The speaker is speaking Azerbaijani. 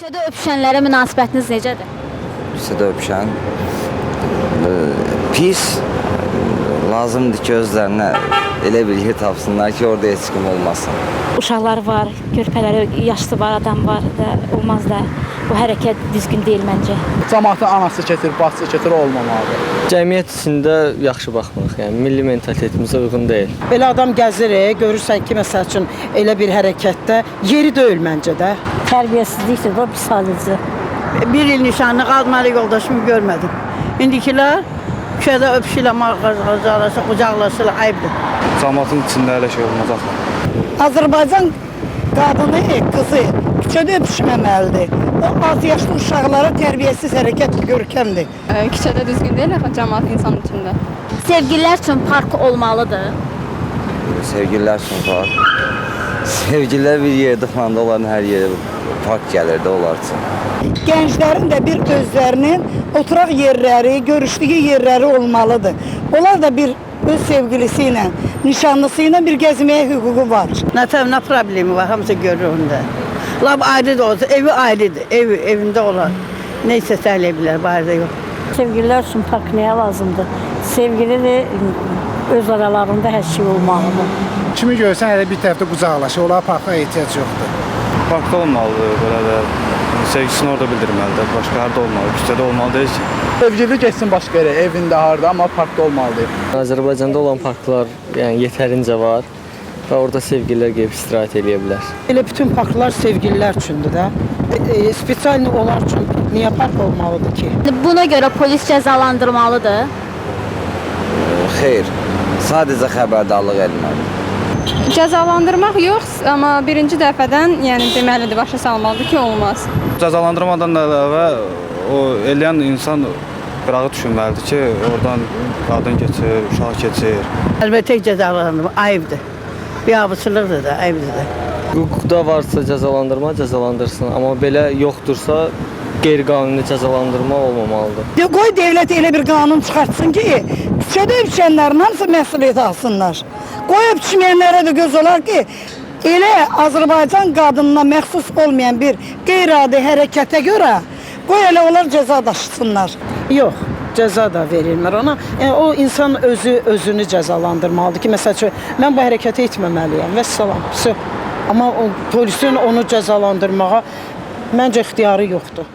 Küçədə öpüşənlərə münasibətiniz necədir? Küçədə öpüşən pis, lazımdır ki, özlərinə elə bir yer tapsınlar ki, orada heç kim olmasın. Uşaqlar var, körpələri, yaşlı var, adam var da olmaz da. Bu hərəkət düzgün deyil məncə. Cəmaatın anası keçir, bacısı keçir, olmamalıdır. Cəmiyyət içində yaxşı baxmırıq, yəni milli mentalitetimize uyğun deyil. Belə adam gəzir, görürsən ki, məsəl üçün elə bir hərəkətdə yeri deyil məncə də. Tərbiyəsizlikdir, bu pis halımızı. Bir il nişanlı qalmalı yoldaşımı görmədim. İndikilər küçədə öpüşürlər, qucaqlaşırlar, ayıbdır. Cəmaatın içində elə şey olmaz axı. Azərbaycan qadını, qızı küçədə öpüşməməlidir. O az yaşlı uşaqlara tərbiyəsiz hərəkət görkəmdir. Küçədə düzgün deyil, cəmaat insanın içində. Sevgililər üçün park olmalıdır. Sevgililer üçün park. Sevgililer bir yerde falan da olan her yere park gelirdi onlar üçün. Gənclərin də bir özlərinin oturaq yerləri, görüşdüyü yerləri olmalıdır. Onlar da bir öz sevgilisi ilə, nişanlısı ilə bir gəzməyə hüququ var. Nə problemi var, hamısı görür onda. Lab ayrı da olsa, evi ayrıdır, evində olar. Neysə söyləyə bilər, barədə yox. Sevgililər üçün park nəyə lazımdır? Sevgili də öz aralarında hər şey olmalıdır. Kimi görsən elə bir tərəfdə qucaqlaşır, onlara parka ehtiyac yoxdur. Parkda olmalıdır, belə də sevgisini orada bildirməlidir. Başqa harda olmalı, küçədə olmalı deyil ki. Sevgili geçsin başqa yerə, evində harda, amma parkda olmalıdır. Azərbaycanda olan parklar yəni yetərincə var və orada sevgililər gəlib istirahət edə bilər. Elə bütün parklar sevgililər üçündür də. Spesialni onlar üçün niyə park olmalıdır ki? Buna görə polis cəzalandırmalıdır. Xeyr, sadəcə xəbərdarlıq edilməlidir. Cəzalandırmaq yox, amma birinci dəfədən yəni deməlidir, başa salmalıdır ki, olmaz. Cəzalandırmadan da əlavə o eləyən insan qırağı düşünməlidir ki, oradan qadın keçir, uşaq keçir. Əlbəttə cəzalandırma ayıbdır. Biabıçılıqdır da, ayıbdır da. Hüquqda varsa cəzalandırma cəzalandırsın, amma belə yoxdursa qeyri-qanuni cəzalandırma olmamalıdır. Qoy devlət elə bir qanun çıxartsın ki, küçədə öpüşənlərin hamısı məsuliyyət alsınlar. Qoy öpüşməyənlərə də göz olar ki, elə Azərbaycan qadınına məxsus olmayan bir qeyri-adi hərəkətə görə qoy elə onlar cəza daşısınlar. Yox, cəza da verilmir ona. Yəni, o insan özünü cəzalandırmalıdır ki, məsəl üçün, mən bu hərəkəti etməməliyəm və salam. Amma polisin onu cəzalandırmağa məncə ixtiyarı yoxdur.